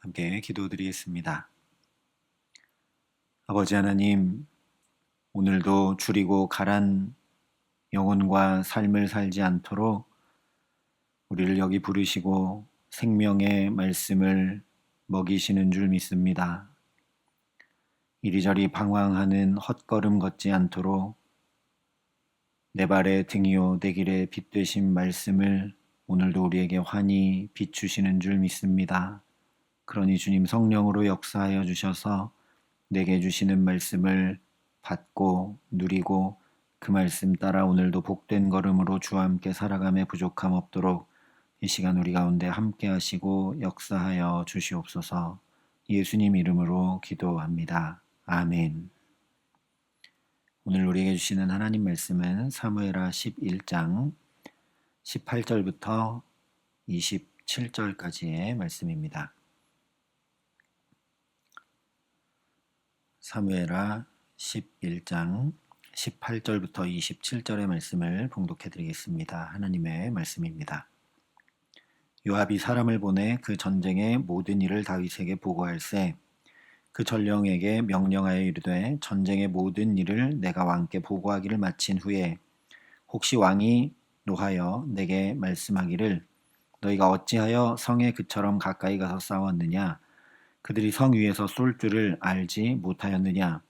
함께 기도드리겠습니다. 아버지 하나님, 오늘도 줄이고 가란 영혼과 삶을 살지 않도록 우리를 여기 부르시고 생명의 말씀을 먹이시는 줄 믿습니다. 이리저리 방황하는 헛걸음 걷지 않도록 내 발의 등이요 내 길의 빛 되신 말씀을 오늘도 우리에게 환히 비추시는 줄 믿습니다. 그러니 주님 성령으로 역사하여 주셔서 내게 주시는 말씀을 받고 누리고 그 말씀 따라 오늘도 복된 걸음으로 주와 함께 살아감에 부족함 없도록 이 시간 우리 가운데 함께 하시고 역사하여 주시옵소서. 예수님 이름으로 기도합니다. 아멘. 오늘 우리에게 주시는 하나님 말씀은 사무엘하 11장 18절부터 27절까지의 말씀입니다. 사무엘하 11장 18절부터 27절의 말씀을 봉독해 드리겠습니다. 하나님의 말씀입니다. 요압이 사람을 보내 그 전쟁의 모든 일을 다윗에게 보고할세 그 전령에게 명령하여 이르되 전쟁의 모든 일을 내가 왕께 보고하기를 마친 후에 혹시 왕이 노하여 내게 말씀하기를 너희가 어찌하여 성에 그처럼 가까이 가서 싸웠느냐 그들이 성 위에서 쏠 줄을 알지 못하였느냐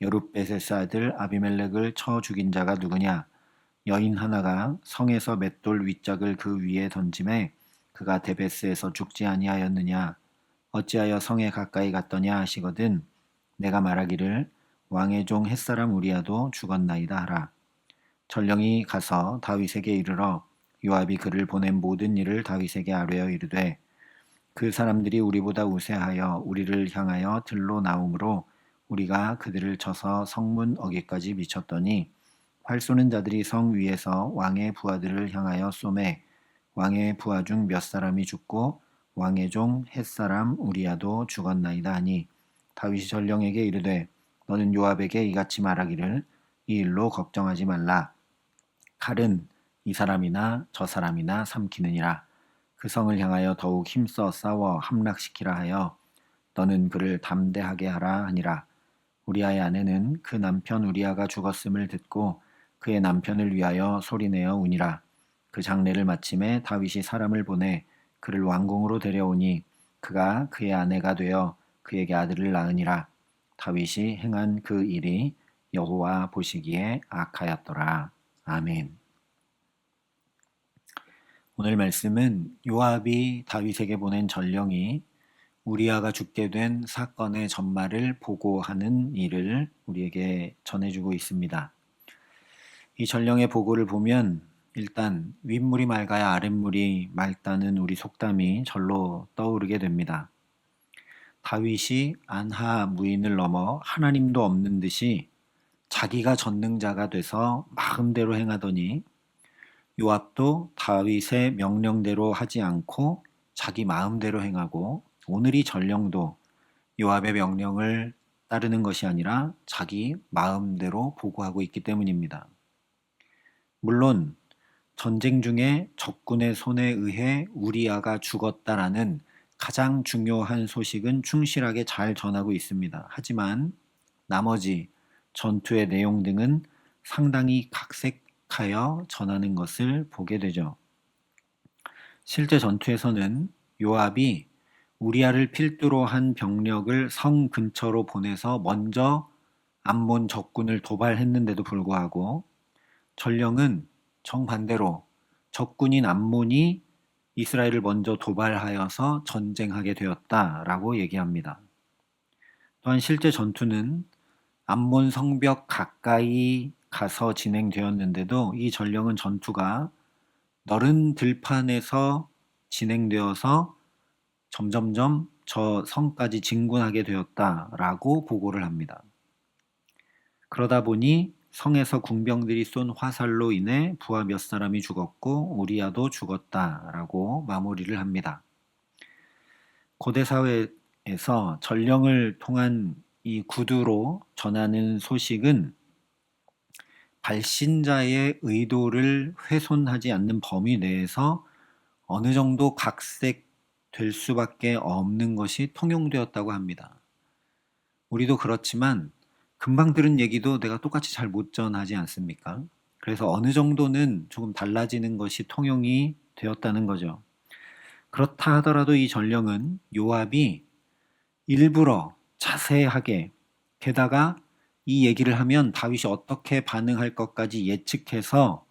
여룻베셋의 아들 아비멜렉을 쳐 죽인 자가 누구냐 여인 하나가 성에서 맷돌 윗짝을 그 위에 던짐에 그가 데베스에서 죽지 아니하였느냐 어찌하여 성에 가까이 갔더냐 하시거든 내가 말하기를 왕의 종 햇사람 우리아도 죽었나이다 하라. 전령이 가서 다윗에게 이르러 요압이 그를 보낸 모든 일을 다윗에게 아뢰어 이르되 그 사람들이 우리보다 우세하여 우리를 향하여 들로 나오므로 우리가 그들을 쳐서 성문 어귀까지 미쳤더니 활 쏘는 자들이 성 위에서 왕의 부하들을 향하여 쏘매 왕의 부하 중 몇 사람이 죽고 왕의 종 햇사람 우리아도 죽었나이다 하니 다윗이 전령에게 이르되 너는 요압에게 이같이 말하기를 이 일로 걱정하지 말라. 칼은 이 사람이나 저 사람이나 삼키느니라. 그 성을 향하여 더욱 힘써 싸워 함락시키라 하여 너는 그를 담대하게 하라 하니라. 우리아의 아내는 그 남편 우리아가 죽었음을 듣고 그의 남편을 위하여 소리내어 우니라. 그 장례를 마침에 다윗이 사람을 보내 그를 왕궁으로 데려오니 그가 그의 아내가 되어 그에게 아들을 낳으니라. 다윗이 행한 그 일이 여호와 보시기에 악하였더라. 아멘. 오늘 말씀은 요압이 다윗에게 보낸 전령이 우리아가 죽게 된 사건의 전말을 보고하는 일을 우리에게 전해주고 있습니다. 이 전령의 보고를 보면 일단 윗물이 맑아야 아랫물이 맑다는 우리 속담이 절로 떠오르게 됩니다. 다윗이 안하 무인을 넘어 하나님도 없는 듯이 자기가 전능자가 돼서 마음대로 행하더니 요압도 다윗의 명령대로 하지 않고 자기 마음대로 행하고 오늘 이 전령도 요압의 명령을 따르는 것이 아니라 자기 마음대로 보고하고 있기 때문입니다. 물론 전쟁 중에 적군의 손에 의해 우리아가 죽었다라는 가장 중요한 소식은 충실하게 잘 전하고 있습니다. 하지만 나머지 전투의 내용 등은 상당히 각색하여 전하는 것을 보게 되죠. 실제 전투에서는 요압이 우리아를 필두로 한 병력을 성 근처로 보내서 먼저 암몬 적군을 도발했는데도 불구하고 전령은 정반대로 적군인 암몬이 이스라엘을 먼저 도발하여서 전쟁하게 되었다라고 얘기합니다. 또한 실제 전투는 암몬 성벽 가까이 가서 진행되었는데도 이 전령은 전투가 넓은 들판에서 진행되어서 점점점 저 성까지 진군하게 되었다라고 보고를 합니다. 그러다 보니 성에서 궁병들이 쏜 화살로 인해 부하 몇 사람이 죽었고 우리아도 죽었다라고 마무리를 합니다. 고대 사회에서 전령을 통한 이 구두로 전하는 소식은 발신자의 의도를 훼손하지 않는 범위 내에서 어느 정도 각색되어 될 수밖에 없는 것이 통용되었다고 합니다. 우리도 그렇지만 금방 들은 얘기도 내가 똑같이 잘 못 전하지 않습니까? 그래서 어느 정도는 조금 달라지는 것이 통용이 되었다는 거죠. 그렇다 하더라도 이 전령은 요압이 일부러 자세하게, 게다가 이 얘기를 하면 다윗이 어떻게 반응할 것까지 예측해서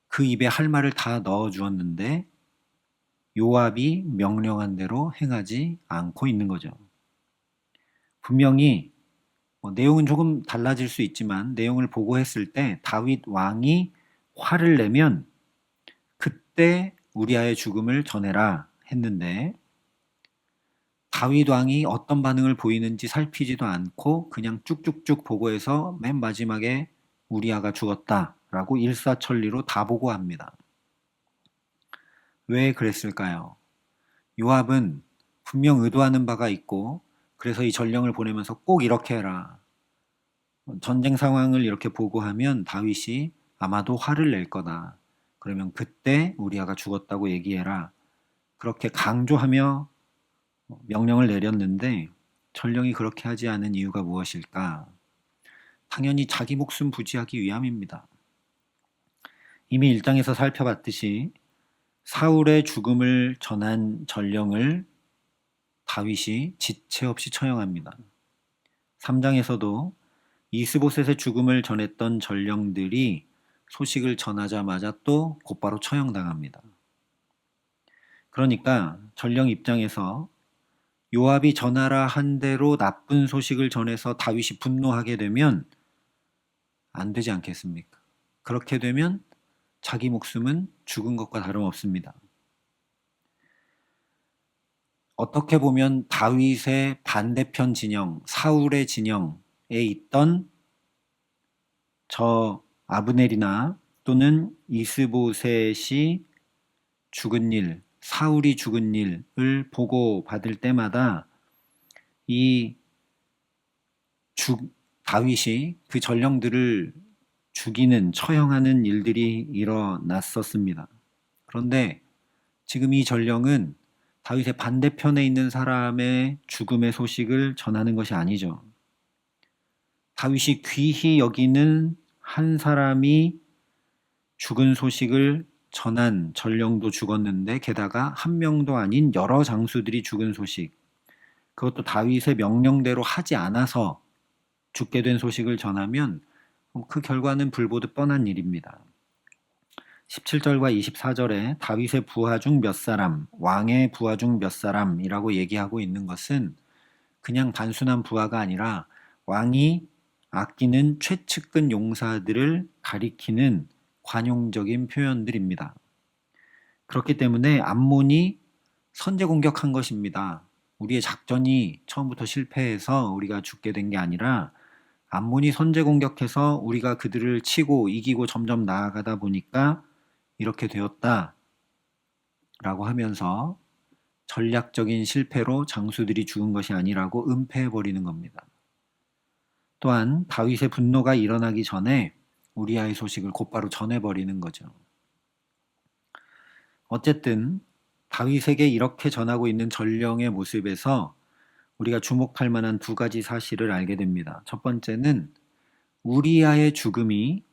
그 입에 할 말을 다 넣어 주었는데 요압이 명령한 대로 행하지 않고 있는 거죠. 분명히 내용은 조금 달라질 수 있지만 내용을 보고 했을 때 다윗 왕이 화를 내면 그때 우리아의 죽음을 전해라 했는데 다윗 왕이 어떤 반응을 보이는지 살피지도 않고 그냥 쭉쭉쭉 보고해서 맨 마지막에 우리아가 죽었다라고 일사천리로 다 보고합니다. 왜 그랬을까요? 요압은 분명 의도하는 바가 있고 그래서 이 전령을 보내면서 꼭 이렇게 해라. 전쟁 상황을 이렇게 보고하면 다윗이 아마도 화를 낼 거다. 그러면 그때 우리아가 죽었다고 얘기해라. 그렇게 강조하며 명령을 내렸는데 전령이 그렇게 하지 않은 이유가 무엇일까? 당연히 자기 목숨 부지하기 위함입니다. 이미 1장에서 살펴봤듯이 사울의 죽음을 전한 전령을 다윗이 지체 없이 처형합니다. 3장에서도 이스보셋의 죽음을 전했던 전령들이 소식을 전하자마자 또 곧바로 처형당합니다. 그러니까 전령 입장에서 요압이 전하라 한 대로 나쁜 소식을 전해서 다윗이 분노하게 되면 안 되지 않겠습니까? 그렇게 되면 자기 목숨은 죽은 것과 다름없습니다. 어떻게 보면 다윗의 반대편 진영, 사울의 진영에 있던 저 아브넬이나 또는 이스보셋이 죽은 일, 사울이 죽은 일을 보고 받을 때마다 이 다윗이 그 전령들을 죽이는, 처형하는 일들이 일어났었습니다. 그런데 지금 이 전령은 다윗의 반대편에 있는 사람의 죽음의 소식을 전하는 것이 아니죠. 다윗이 귀히 여기는 한 사람이 죽은 소식을 전한 전령도 죽었는데 게다가 한 명도 아닌 여러 장수들이 죽은 소식, 그것도 다윗의 명령대로 하지 않아서 죽게 된 소식을 전하면 그 결과는 불보듯 뻔한 일입니다. 17절과 24절에 다윗의 부하 중 몇 사람, 왕의 부하 중 몇 사람이라고 얘기하고 있는 것은 그냥 단순한 부하가 아니라 왕이 아끼는 최측근 용사들을 가리키는 관용적인 표현들입니다. 그렇기 때문에 암몬이 선제 공격한 것입니다. 우리의 작전이 처음부터 실패해서 우리가 죽게 된 게 아니라 암몬이 선제 공격해서 우리가 그들을 치고 이기고 점점 나아가다 보니까 이렇게 되었다 라고 하면서 전략적인 실패로 장수들이 죽은 것이 아니라고 은폐해버리는 겁니다. 또한 다윗의 분노가 일어나기 전에 우리아의 소식을 곧바로 전해버리는 거죠. 어쨌든 다윗에게 이렇게 전하고 있는 전령의 모습에서 우리가 주목할 만한 두 가지 사실을 알게 됩니다. 첫 번째는 우리아의 죽음이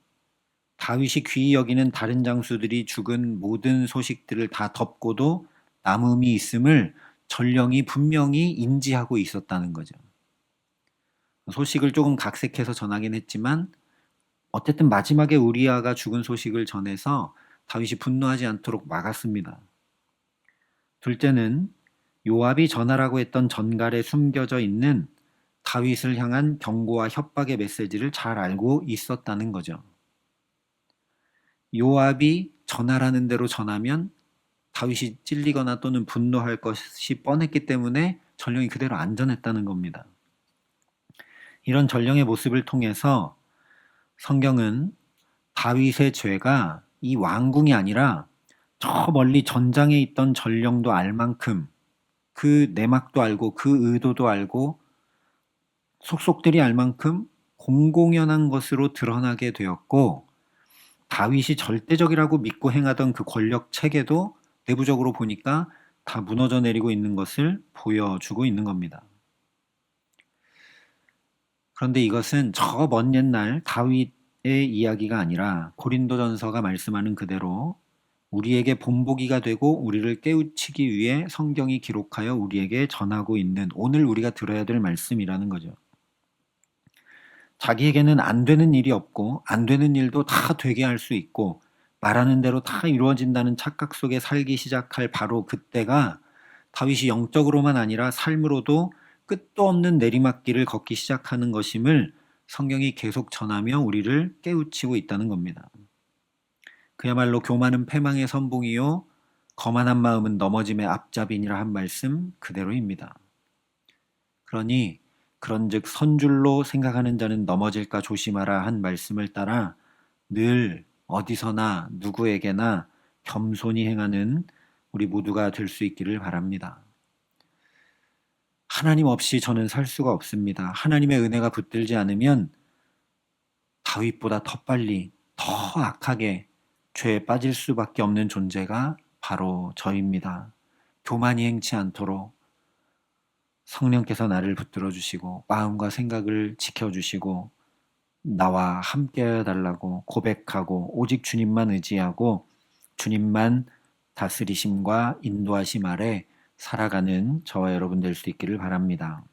다윗이 귀히 여기는 다른 장수들이 죽은 모든 소식들을 다 덮고도 남음이 있음을 전령이 분명히 인지하고 있었다는 거죠. 소식을 조금 각색해서 전하긴 했지만 어쨌든 마지막에 우리아가 죽은 소식을 전해서 다윗이 분노하지 않도록 막았습니다. 둘째는 요압이 전하라고 했던 전갈에 숨겨져 있는 다윗을 향한 경고와 협박의 메시지를 잘 알고 있었다는 거죠. 요압이 전하라는 대로 전하면 다윗이 찔리거나 또는 분노할 것이 뻔했기 때문에 전령이 그대로 안 전했다는 겁니다. 이런 전령의 모습을 통해서 성경은 다윗의 죄가 이 왕궁이 아니라 저 멀리 전장에 있던 전령도 알 만큼 그 내막도 알고 그 의도도 알고 속속들이 알 만큼 공공연한 것으로 드러나게 되었고 다윗이 절대적이라고 믿고 행하던 그 권력 체계도 내부적으로 보니까 다 무너져 내리고 있는 것을 보여주고 있는 겁니다. 그런데 이것은 저 먼 옛날 다윗의 이야기가 아니라 고린도전서가 말씀하는 그대로 우리에게 본보기가 되고 우리를 깨우치기 위해 성경이 기록하여 우리에게 전하고 있는 오늘 우리가 들어야 될 말씀이라는 거죠. 자기에게는 안 되는 일이 없고 안 되는 일도 다 되게 할 수 있고 말하는 대로 다 이루어진다는 착각 속에 살기 시작할 바로 그때가 다윗이 영적으로만 아니라 삶으로도 끝도 없는 내리막길을 걷기 시작하는 것임을 성경이 계속 전하며 우리를 깨우치고 있다는 겁니다. 그야말로 교만은 패망의 선봉이요 거만한 마음은 넘어짐의 앞잡이니라 한 말씀 그대로입니다. 그러니 그런즉 선줄로 생각하는 자는 넘어질까 조심하라 한 말씀을 따라 늘 어디서나 누구에게나 겸손히 행하는 우리 모두가 될 수 있기를 바랍니다. 하나님 없이 저는 살 수가 없습니다. 하나님의 은혜가 붙들지 않으면 다윗보다 더 빨리 더 악하게 죄에 빠질 수밖에 없는 존재가 바로 저입니다. 교만이 행치 않도록 성령께서 나를 붙들어 주시고 마음과 생각을 지켜주시고 나와 함께 해달라고 고백하고 오직 주님만 의지하고 주님만 다스리심과 인도하심 아래 살아가는 저와 여러분 될 수 있기를 바랍니다.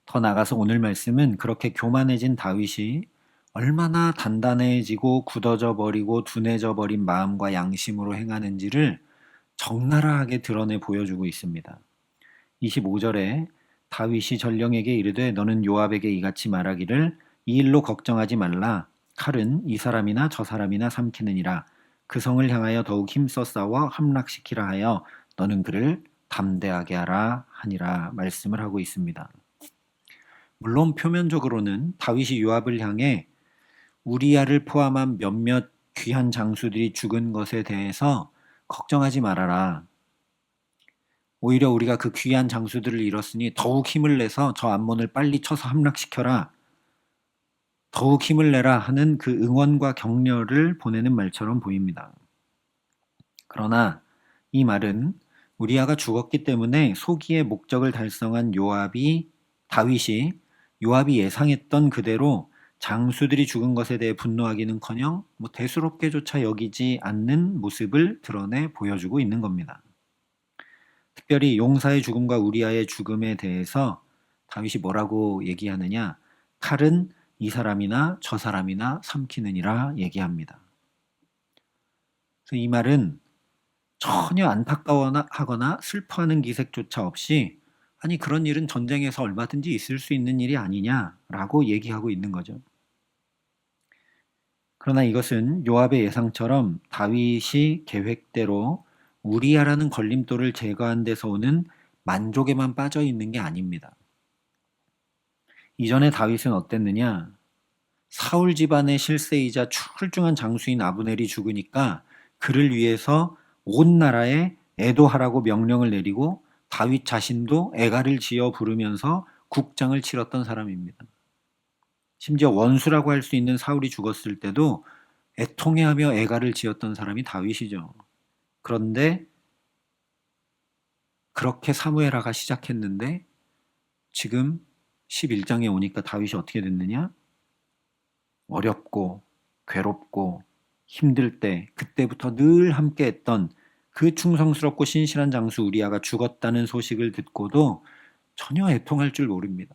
더 나아가서 오늘 말씀은 그렇게 교만해진 다윗이 얼마나 단단해지고 굳어져 버리고 둔해져 버린 마음과 양심으로 행하는지를 적나라하게 드러내 보여주고 있습니다. 25절에 다윗이 전령에게 이르되 너는 요압에게 이같이 말하기를 이 일로 걱정하지 말라. 칼은 이 사람이나 저 사람이나 삼키느니라. 그 성을 향하여 더욱 힘써 싸워 함락시키라 하여 너는 그를 담대하게 하라 하니라 말씀을 하고 있습니다. 물론 표면적으로는 다윗이 요압을 향해 우리야를 포함한 몇몇 귀한 장수들이 죽은 것에 대해서 걱정하지 말아라. 오히려 우리가 그 귀한 장수들을 잃었으니 더욱 힘을 내서 저 암몬을 빨리 쳐서 함락시켜라. 더욱 힘을 내라 하는 그 응원과 격려를 보내는 말처럼 보입니다. 그러나 이 말은 우리아가 죽었기 때문에 소기의 목적을 달성한 다윗이 요압이 예상했던 그대로 장수들이 죽은 것에 대해 분노하기는커녕 대수롭게조차 여기지 않는 모습을 드러내 보여주고 있는 겁니다. 특별히 용사의 죽음과 우리아의 죽음에 대해서 다윗이 뭐라고 얘기하느냐? 칼은 이 사람이나 저 사람이나 삼키느니라 얘기합니다. 그래서 이 말은 전혀 안타까워하거나 슬퍼하는 기색조차 없이 아니 그런 일은 전쟁에서 얼마든지 있을 수 있는 일이 아니냐라고 얘기하고 있는 거죠. 그러나 이것은 요압의 예상처럼 다윗이 계획대로 우리아라는 걸림돌을 제거한 데서 오는 만족에만 빠져 있는 게 아닙니다. 이전에 다윗은 어땠느냐? 사울 집안의 실세이자 출중한 장수인 아브넬이 죽으니까 그를 위해서 온 나라에 애도하라고 명령을 내리고 다윗 자신도 애가를 지어 부르면서 국장을 치렀던 사람입니다. 심지어 원수라고 할 수 있는 사울이 죽었을 때도 애통해하며 애가를 지었던 사람이 다윗이죠. 그런데 그렇게 사무엘하가 시작했는데 지금 11장에 오니까 다윗이 어떻게 됐느냐? 어렵고 괴롭고 힘들 때 그때부터 늘 함께했던 그 충성스럽고 신실한 장수 우리아가 죽었다는 소식을 듣고도 전혀 애통할 줄 모릅니다.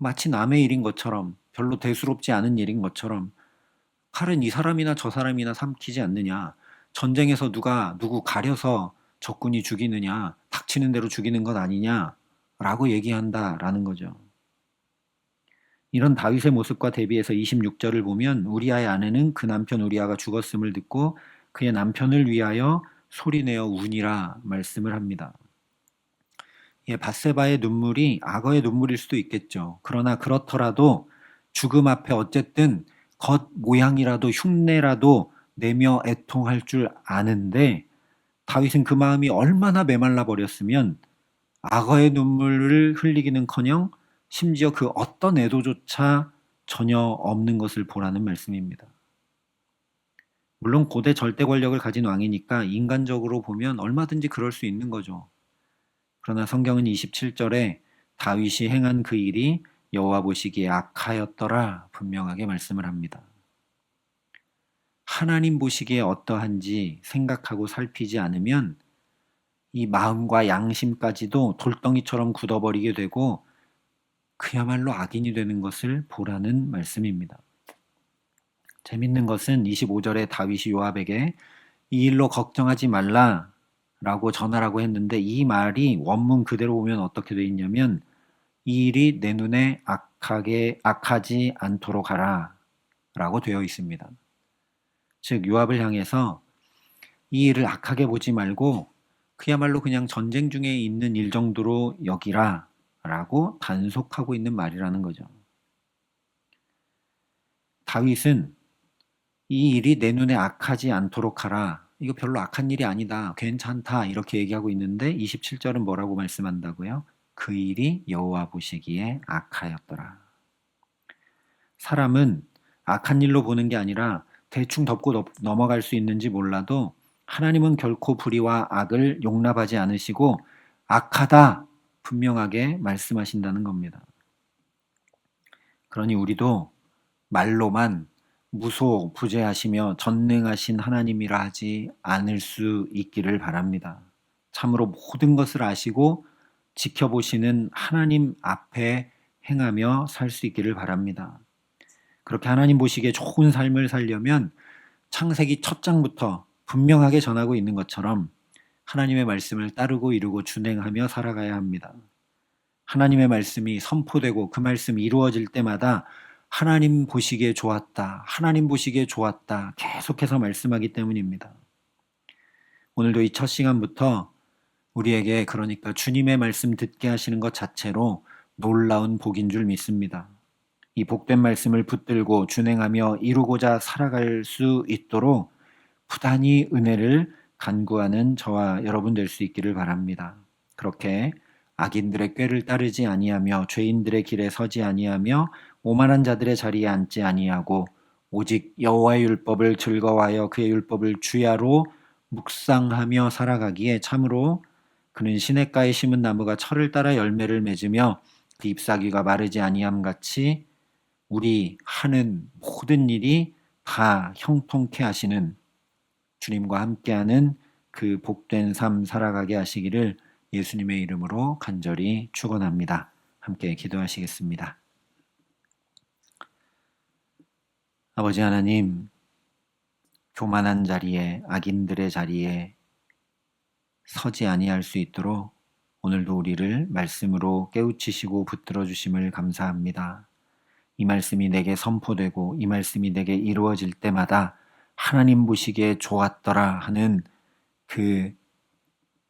마치 남의 일인 것처럼 별로 대수롭지 않은 일인 것처럼 칼은 이 사람이나 저 사람이나 삼키지 않느냐. 전쟁에서 누구 가려서 적군이 죽이느냐. 닥치는 대로 죽이는 것 아니냐. 라고 얘기한다라는 거죠. 이런 다윗의 모습과 대비해서 26절을 보면 우리아의 아내는 그 남편 우리아가 죽었음을 듣고 그의 남편을 위하여 소리내어 우니라 말씀을 합니다. 예, 밧세바의 눈물이 악어의 눈물일 수도 있겠죠. 그러나 그렇더라도 죽음 앞에 어쨌든 겉 모양이라도 흉내라도 내며 애통할 줄 아는데 다윗은 그 마음이 얼마나 메말라 버렸으면 악어의 눈물을 흘리기는커녕 심지어 그 어떤 애도조차 전혀 없는 것을 보라는 말씀입니다. 물론 고대 절대 권력을 가진 왕이니까 인간적으로 보면 얼마든지 그럴 수 있는 거죠. 그러나 성경은 27절에 다윗이 행한 그 일이 여호와 보시기에 악하였더라 분명하게 말씀을 합니다. 하나님 보시기에 어떠한지 생각하고 살피지 않으면 이 마음과 양심까지도 돌덩이처럼 굳어버리게 되고 그야말로 악인이 되는 것을 보라는 말씀입니다. 재밌는 것은 25절에 다윗이 요압에게 이 일로 걱정하지 말라라고 전하라고 했는데 이 말이 원문 그대로 보면 어떻게 되어 있냐면 이 일이 내 눈에 악하지 않도록 하라 라고 되어 있습니다. 즉 요압을 향해서 이 일을 악하게 보지 말고 그야말로 그냥 전쟁 중에 있는 일 정도로 여기라 라고 단속하고 있는 말이라는 거죠. 다윗은 이 일이 내 눈에 악하지 않도록 하라. 이거 별로 악한 일이 아니다. 괜찮다. 이렇게 얘기하고 있는데 27절은 뭐라고 말씀한다고요? 그 일이 여호와 보시기에 악하였더라. 사람은 악한 일로 보는 게 아니라 대충 덮고 넘어갈 수 있는지 몰라도 하나님은 결코 불의와 악을 용납하지 않으시고 악하다 분명하게 말씀하신다는 겁니다. 그러니 우리도 말로만 무소부재하시며 전능하신 하나님이라 하지 않을 수 있기를 바랍니다. 참으로 모든 것을 아시고 지켜보시는 하나님 앞에 행하며 살 수 있기를 바랍니다. 그렇게 하나님 보시기에 좋은 삶을 살려면 창세기 첫 장부터 분명하게 전하고 있는 것처럼 하나님의 말씀을 따르고 이루고 준행하며 살아가야 합니다. 하나님의 말씀이 선포되고 그 말씀이 이루어질 때마다 하나님 보시기에 좋았다, 하나님 보시기에 좋았다 계속해서 말씀하기 때문입니다. 오늘도 이 첫 시간부터 우리에게 그러니까 주님의 말씀 듣게 하시는 것 자체로 놀라운 복인 줄 믿습니다. 이 복된 말씀을 붙들고 준행하며 이루고자 살아갈 수 있도록 부단히 은혜를 간구하는 저와 여러분 될 수 있기를 바랍니다. 그렇게 악인들의 꾀를 따르지 아니하며 죄인들의 길에 서지 아니하며 오만한 자들의 자리에 앉지 아니하고 오직 여호와의 율법을 즐거워하여 그의 율법을 주야로 묵상하며 살아가기에 참으로 그는 시냇가에 심은 나무가 철을 따라 열매를 맺으며 그 잎사귀가 마르지 아니함 같이 우리 하는 모든 일이 다 형통케 하시는 주님과 함께하는 그 복된 삶 살아가게 하시기를 예수님의 이름으로 간절히 축원합니다. 함께 기도하시겠습니다. 아버지 하나님, 교만한 자리에 악인들의 자리에 서지 아니할 수 있도록 오늘도 우리를 말씀으로 깨우치시고 붙들어 주심을 감사합니다. 이 말씀이 내게 선포되고 이 말씀이 내게 이루어질 때마다 하나님 보시기에 좋았더라 하는 그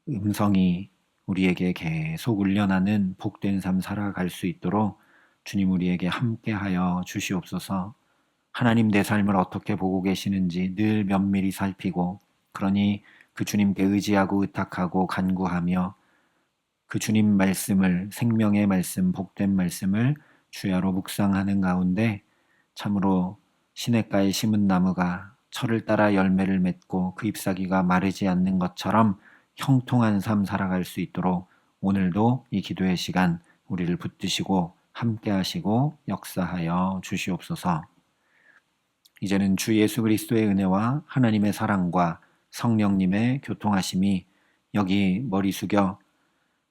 음성이 우리에게 계속 울려나는 복된 삶 살아갈 수 있도록 주님 우리에게 함께하여 주시옵소서. 하나님 내 삶을 어떻게 보고 계시는지 늘 면밀히 살피고 그러니 그 주님께 의지하고 의탁하고 간구하며 그 주님 말씀을 생명의 말씀 복된 말씀을 주야로 묵상하는 가운데 참으로 시냇가에 심은 나무가 철을 따라 열매를 맺고 그 잎사귀가 마르지 않는 것처럼 형통한 삶 살아갈 수 있도록 오늘도 이 기도의 시간 우리를 붙드시고 함께 하시고 역사하여 주시옵소서. 이제는 주 예수 그리스도의 은혜와 하나님의 사랑과 성령님의 교통하심이 여기 머리 숙여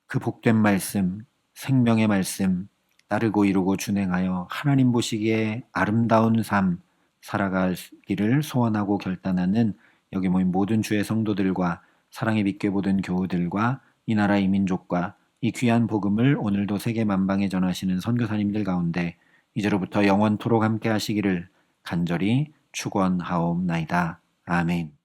그 복된 말씀, 생명의 말씀 따르고 이루고 준행하여 하나님 보시기에 아름다운 삶 살아가기를 소원하고 결단하는 여기 모인 모든 주의 성도들과 사랑의 빛께 보던 교우들과 이 나라 이 민족과 이 귀한 복음을 오늘도 세계 만방에 전하시는 선교사님들 가운데 이제로부터 영원토록 함께 하시기를 간절히 축원하옵나이다. 아멘.